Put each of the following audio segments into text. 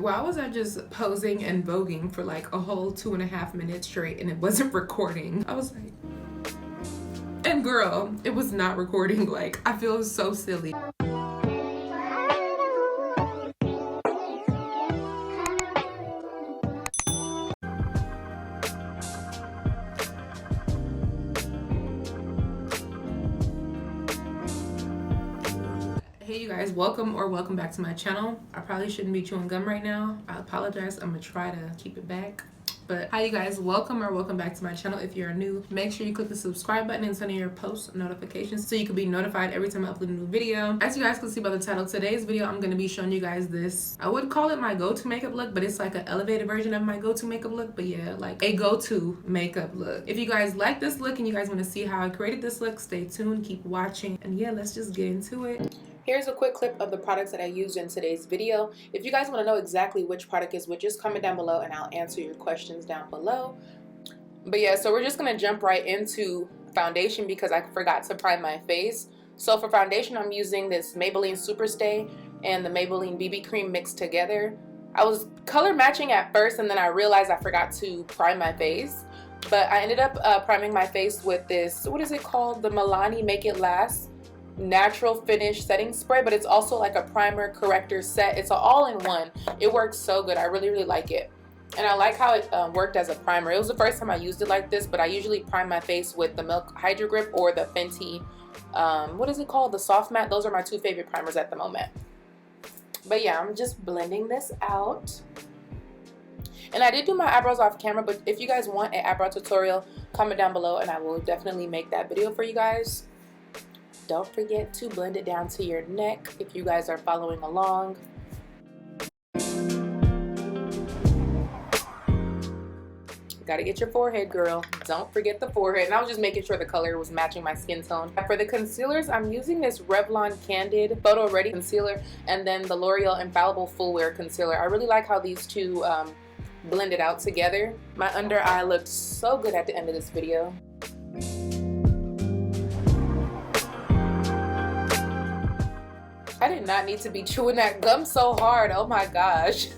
Why was I just posing and voguing for like a whole 2.5 minutes straight and it wasn't recording? I was like, and girl, it was not recording. Like, I feel so silly. Hey you guys, welcome back to my channel. I probably shouldn't be chewing gum right now. I apologize. I'm gonna try to keep it back. But hi you guys, welcome back to my channel. If you're new, make sure you click the subscribe button and turn on your post notifications so you can be notified every time I upload a new video. As you guys can see by the title, today's video I'm going to be showing you guys this, I would call it my go-to makeup look, but it's like an elevated version of my go-to makeup look. But yeah, like a go-to makeup look. If you guys like this look and you guys want to see how I created this look, stay tuned, keep watching, and yeah, let's just get into it. Here's a quick clip of the products that I used in today's video. If you guys want to know exactly which product is which, just comment down below and I'll answer your questions down below. But yeah, so we're just going to jump right into foundation because I forgot to prime my face. So for foundation, I'm using this Maybelline Superstay and the Maybelline BB Cream mixed together. I was color matching at first and then I realized I forgot to prime my face. But I ended up priming my face with this, what is it called? The Milani Make It Last natural finish setting spray, but it's also like a primer corrector set. It's all-in-one. It works so good. I really like it, and I like how it worked as a primer. It was the first time I used it like this, but I usually prime my face with the Milk Hydro Grip or the Fenty what is it called, the Soft Matte. Those are my two favorite primers at the moment. But yeah, I'm just blending this out. And I did do my eyebrows off camera, but if you guys want an eyebrow tutorial, comment down below and I will definitely make that video for you guys. Don't forget to blend it down to your neck if you guys are following along. Gotta get your forehead, girl. Don't forget the forehead. And I was just making sure the color was matching my skin tone. For the concealers, I'm using this Revlon Candid Photo Ready Concealer and then the L'Oreal Infallible Full Wear Concealer. I really like how these two blended out together. My under eye looked so good at the end of this video. I did not need to be chewing that gum so hard. Oh my gosh.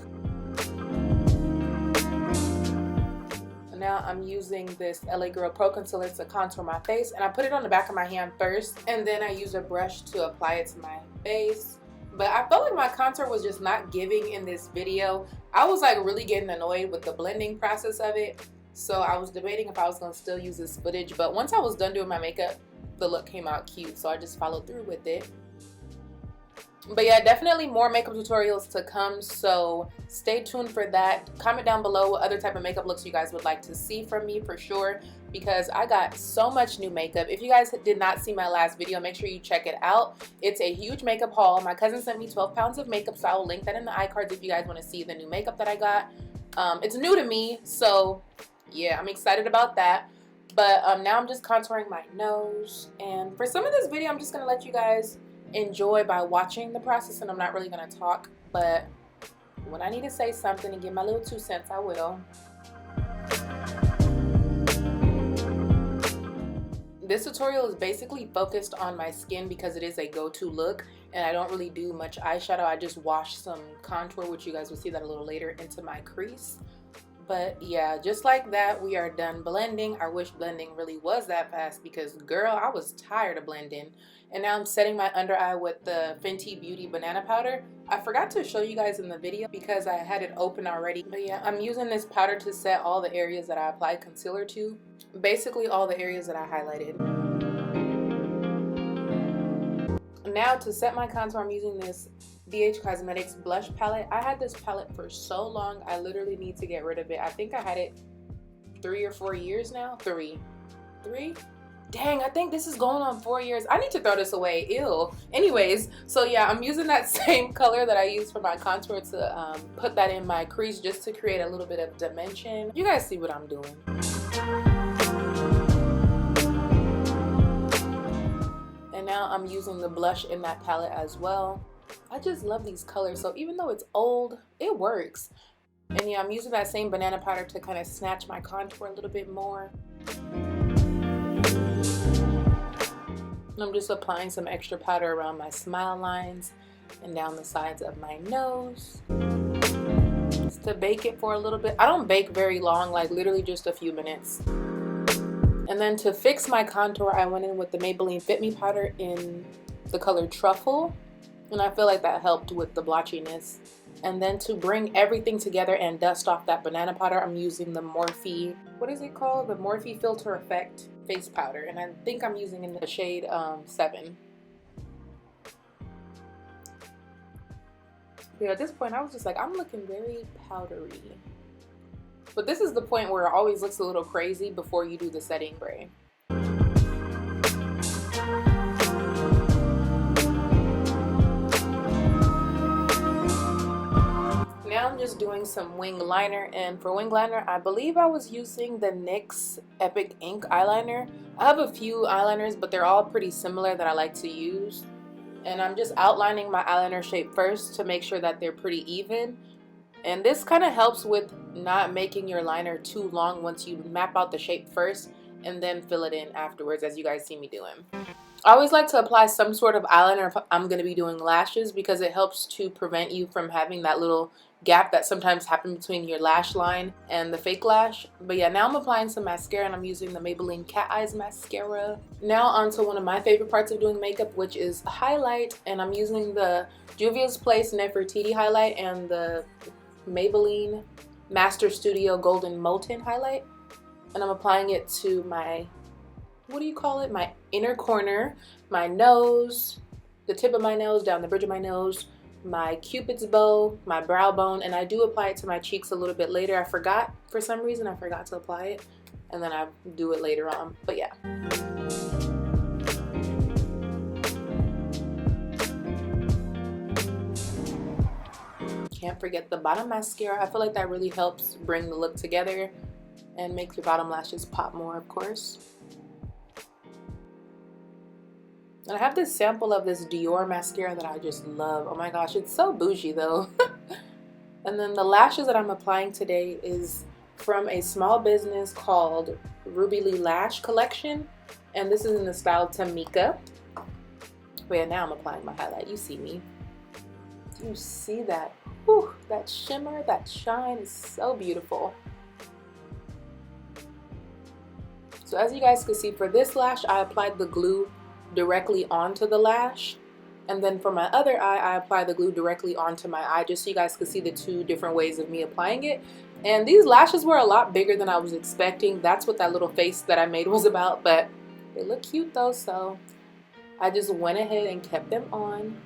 Now I'm using this LA Girl Pro Concealer to contour my face, and I put it on the back of my hand first and then I use a brush to apply it to my face. But I felt like my contour was just not giving in this video. I was like really getting annoyed with the blending process of it, so I was debating if I was going to still use this footage. But once I was done doing my makeup, the look came out cute, so I just followed through with it. But yeah, definitely more makeup tutorials to come, so stay tuned for that. Comment down below what other type of makeup looks you guys would like to see from me for sure, because I got so much new makeup. If you guys did not see my last video, make sure you check it out. It's a huge makeup haul. My cousin sent me 12 pounds of makeup, so I will link that in the iCards if you guys want to see the new makeup that I got. It's new to me, so yeah, I'm excited about that. But now I'm just contouring my nose, and for some of this video I'm just going to let you guys enjoy by watching the process, and I'm not really going to talk, but when I need to say something and give my little 2 cents, I will. This tutorial is basically focused on my skin because it is a go-to look, and I don't really do much eyeshadow. I just wash some contour, which you guys will see that a little later, into my crease. But yeah, just like that, we are done blending. I wish blending really was that fast because girl, I was tired of blending. And now I'm setting my under eye with the Fenty Beauty Banana Powder. I forgot to show you guys in the video because I had it open already. But yeah, I'm using this powder to set all the areas that I applied concealer to. Basically all the areas that I highlighted. Now to set my contour, I'm using this BH Cosmetics blush palette. I had this palette for so long, I literally need to get rid of it. I think I had it 3 or 4 years now. Three? Dang, I think this is going on 4 years. I need to throw this away. Ew. Anyways, so yeah, I'm using that same color that I used for my contour to put that in my crease just to create a little bit of dimension. You guys see what I'm doing. And now I'm using the blush in that palette as well. I just love these colors, so even though it's old, it works. And yeah, I'm using that same banana powder to kind of snatch my contour a little bit more. I'm just applying some extra powder around my smile lines and down the sides of my nose. to bake it for a little bit. I don't bake very long, like literally just a few minutes. And then to fix my contour, I went in with the Maybelline Fit Me powder in the color Truffle, and I feel like that helped with the blotchiness. And then to bring everything together and dust off that banana powder, I'm using the Morphe, what is it called? The Morphe Filter Effect face powder, and I think I'm using in the shade 7. Yeah, at this point I was just like, I'm looking very powdery. But this is the point where it always looks a little crazy before you do the setting spray. Now I'm just doing some wing liner, and for wing liner I believe I was using the NYX Epic Ink eyeliner. I have a few eyeliners, but they're all pretty similar that I like to use. And I'm just outlining my eyeliner shape first to make sure that they're pretty even. And this kind of helps with not making your liner too long once you map out the shape first and then fill it in afterwards, as you guys see me doing. I always like to apply some sort of eyeliner if I'm going to be doing lashes, because it helps to prevent you from having that little gap that sometimes happens between your lash line and the fake lash. But yeah, now I'm applying some mascara, and I'm using the Maybelline Cat Eyes mascara. Now onto one of my favorite parts of doing makeup, which is highlight, and I'm using the Juvia's Place Nefertiti highlight and the Maybelline Master Studio Golden Molten highlight, and I'm applying it to my, what do you call it, my inner corner, my nose, the tip of my nose, down the bridge of my nose, my cupid's bow, my brow bone, and I do apply it to my cheeks a little bit later. I forgot, for some reason I forgot to apply it, and then I do it later on, but yeah. Can't forget the bottom mascara. I feel like that really helps bring the look together and make your bottom lashes pop more, of course. And I have this sample of this Dior mascara that I just love. Oh my gosh, it's so bougie though. And then the lashes that I'm applying today is from a small business called Ruby Lee Lash Collection, and this is in the style Tamika. But yeah, now I'm applying my highlight. You see me. Do you see that? Whew, that shimmer, that shine is so beautiful. So as you guys can see, for this lash, I applied the glue directly onto the lash. And then for my other eye, I applied the glue directly onto my eye, just so you guys could see the two different ways of me applying it. And these lashes were a lot bigger than I was expecting. That's what that little face that I made was about, but they look cute though, so I just went ahead and kept them on.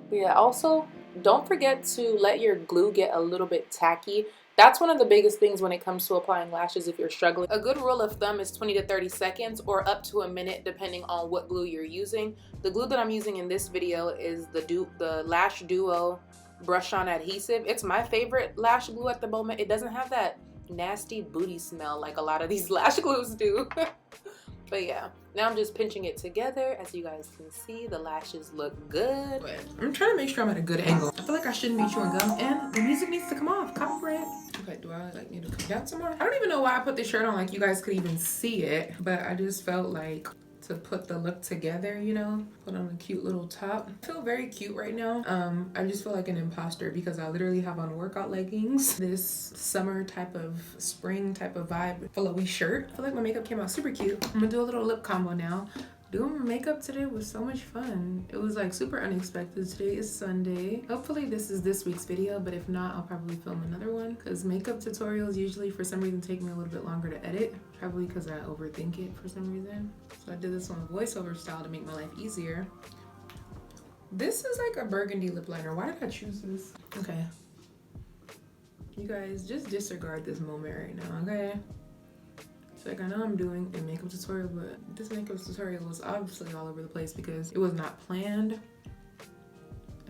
But yeah, also, don't forget to let your glue get a little bit tacky. That's one of the biggest things when it comes to applying lashes if you're struggling. A good rule of thumb is 20 to 30 seconds or up to a minute depending on what glue you're using. The glue that I'm using in this video is the Lash Duo Brush On Adhesive. It's my favorite lash glue at the moment. It doesn't have that nasty booty smell like a lot of these lash glues do. But yeah, now I'm just pinching it together. As you guys can see, the lashes look good. I'm trying to make sure I'm at a good angle. I feel like I shouldn't be chewing gum, and the music needs to come off. Copyright. Okay, do I like need to come down some more? I don't even know why I put this shirt on like you guys could even see it, but I just felt like to put the look together, you know, put on a cute little top. I feel very cute right now. I just feel like an imposter because I literally have on workout leggings, this summer type of spring type of vibe flowy shirt. I feel like my makeup came out super cute. I'm gonna do a little lip combo now. Doing my makeup today was so much fun. It was like super unexpected. Today is Sunday. Hopefully this is this week's video, but if not, I'll probably film another one because makeup tutorials usually for some reason take me a little bit longer to edit. Probably because I overthink it for some reason. So I did this one voiceover style to make my life easier. This is like a burgundy lip liner. Why did I choose this? Okay. You guys just disregard this moment right now, okay? So like I know I'm doing a makeup tutorial, but this makeup tutorial was obviously all over the place because it was not planned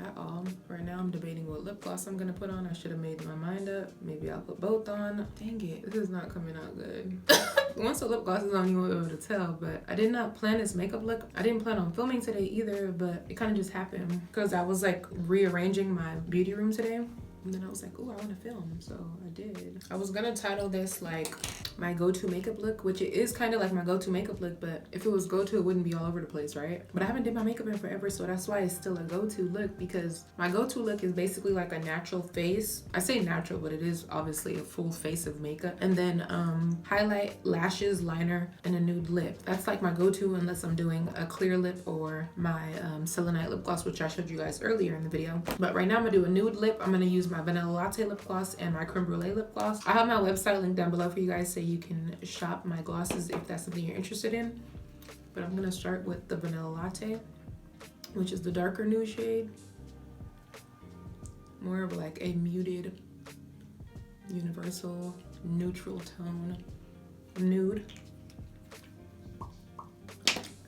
at all. Right now I'm debating what lip gloss I'm gonna put on. I should have made my mind up. Maybe I'll put both on. Dang it, this is not coming out good. Once the lip gloss is on, you won't be able to tell, but I did not plan this makeup look. I didn't plan on filming today either, but it kind of just happened because I was like rearranging my beauty room today. And then I was like, oh, I want to film, so I did. I was gonna title this like my go-to makeup look, which it is kind of like my go-to makeup look, but if it was go-to, it wouldn't be all over the place, right? But I haven't did my makeup in forever, so that's why it's still a go-to look, because my go-to look is basically like a natural face. I say natural, but it is obviously a full face of makeup. And then highlight, lashes, liner, and a nude lip. That's like my go-to unless I'm doing a clear lip or my selenite lip gloss, which I showed you guys earlier in the video. But right now I'm gonna do a nude lip. I'm gonna use my vanilla latte lip gloss and my creme brulee lip gloss. I have my website linked down below for you guys so you can shop my glosses if that's something you're interested in. But I'm gonna start with the vanilla latte, which is the darker nude shade. More of like a muted, universal, neutral tone nude.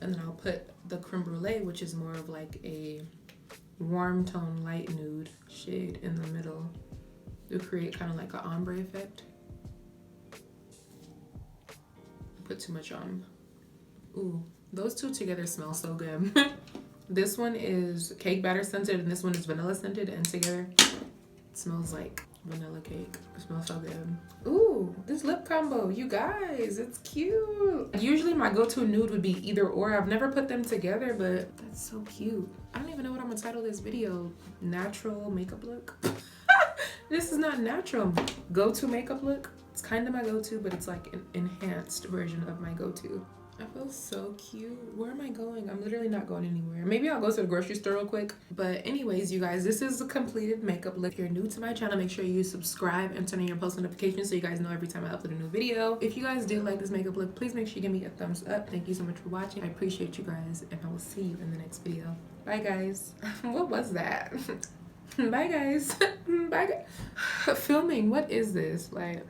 And then I'll put the creme brulee, which is more of like a warm tone light nude shade in the middle to create kind of like an ombre effect. Put too much on. Ooh, those two together smell so good. This one is cake batter scented and this one is vanilla scented, and together it smells like vanilla cake. It smells so good. Ooh, this lip combo, you guys, it's cute. Usually my go-to nude would be either or. I've never put them together, but that's so cute. I don't even know what I'm gonna title this video. Natural makeup look. This is not natural. Go-to makeup look. It's kind of my go-to, but it's like an enhanced version of my go-to. I feel so cute. Where am I going? I'm literally not going anywhere. Maybe I'll go to the grocery store real quick. But anyways, you guys, this is a completed makeup look. If you're new to my channel, make sure you subscribe and turn on your post notifications so you guys know every time I upload a new video. If you guys did like this makeup look, please make sure you give me a thumbs up. Thank you so much for watching. I appreciate you guys, and I will see you in the next video. Bye, guys. What was that? Bye, guys. Bye, guys. Filming, what is this? Like...